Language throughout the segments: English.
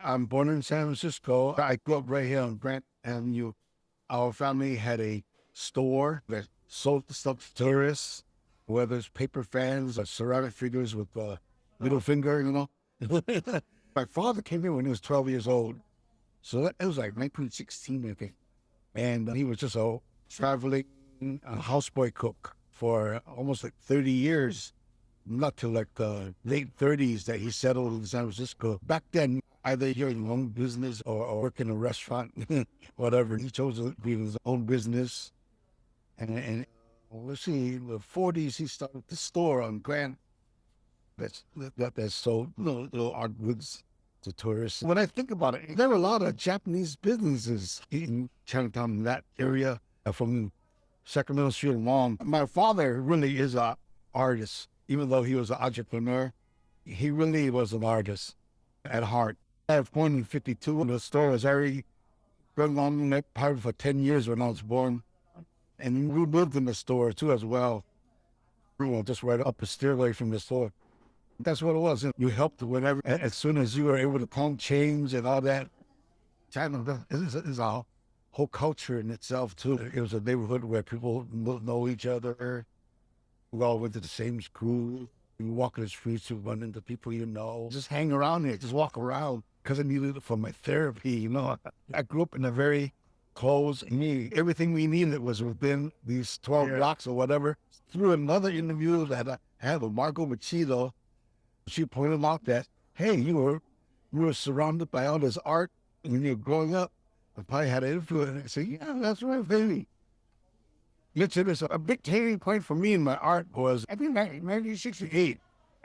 I'm born in San Francisco. I grew up right here on Grant Avenue. Our family had a store that sold stuff to tourists, whether it's paper fans or ceramic figures with a middle finger, you know. My father came here when he was 12 years old. So it was like 1916, I think. And he was just a traveling houseboy cook for almost like 30 years, not till like the late 30s that he settled in San Francisco. Back then, either you're in your own business or work in a restaurant, whatever. He chose to be in his own business. And let's see, in the 40s, he started the store on Grand that sold little art goods to tourists. When I think about it, there were a lot of Japanese businesses in Chinatown, in that area, from Sacramento Street and Long. My father really is an artist, even though he was an entrepreneur. He really was an artist at heart. I was born in 52. The store was very been on that part for 10 years when I was born. And we lived in the store too as well. Just right up the stairway from the store. That's what it was. You helped whenever, as soon as you were able to count change and all that. China is a whole culture in itself too. It was a neighborhood where people know each other. We all went to the same school. You walk in the streets, you run into people you know. Just hang around here, just walk around. Because I needed it for my therapy, you know. I grew up in a very close everything we needed was within these 12 blocks or whatever. Through another interview that I had with Marco Machito, she pointed out that, hey, you were surrounded by all this art when you were growing up. I probably had an influence. I said, yeah, that's right, baby. Literally, a big turning point for me in my art was, I think 1968,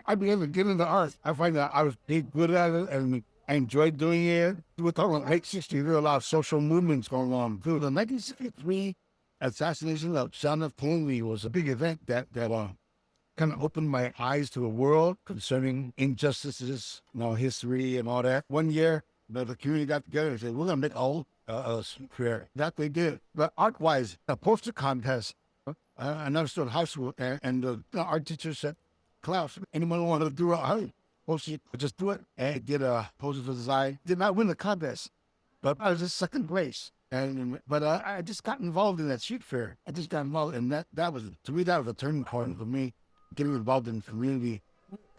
I began to get into art. I find that I was good at it and I enjoyed doing it. We're talking about late 60s, there were a lot of social movements going on. Through the 1963 assassination of John F. Kennedy was a big event that kind of opened my eyes to the world concerning injustices, history and all that. One year, the community got together and said, we're going to make all fair. That they did. But art-wise, a poster contest, I noticed in high school, and the art teacher said, Klaus, anyone want to do art? Just do it. And I did a poster for design. Did not win the contest, but I was in second place. But I just got involved in that street fair. I just got involved, and that was, to me, that was a turning point for me, getting involved in the community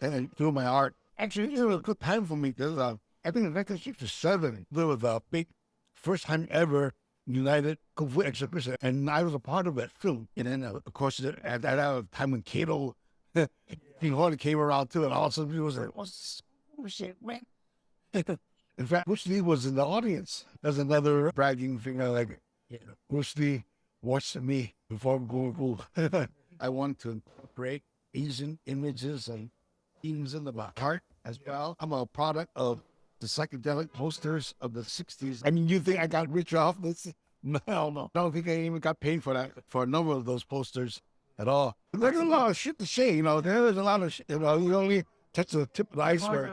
and through my art. Actually, it was a good time for me because I think in 1967, there was a big, first time ever United Kung Fu exhibition, and I was a part of it too. And then, of course, at that time when Kato Horn came around too, and all of a sudden people was like, what's this shit, man? In fact, Bruce Lee was in the audience. That's another bragging thing. Bruce Lee watched me before going cool. I want to incorporate Asian images and themes in the art as well. I'm a product of the psychedelic posters of the 60s. I mean, you think I got rich off this? No. I don't think I even got paid for that, for a number of those posters at all. There's a lot of shit to say, There is a lot of shit, you only touch the tip of the iceberg.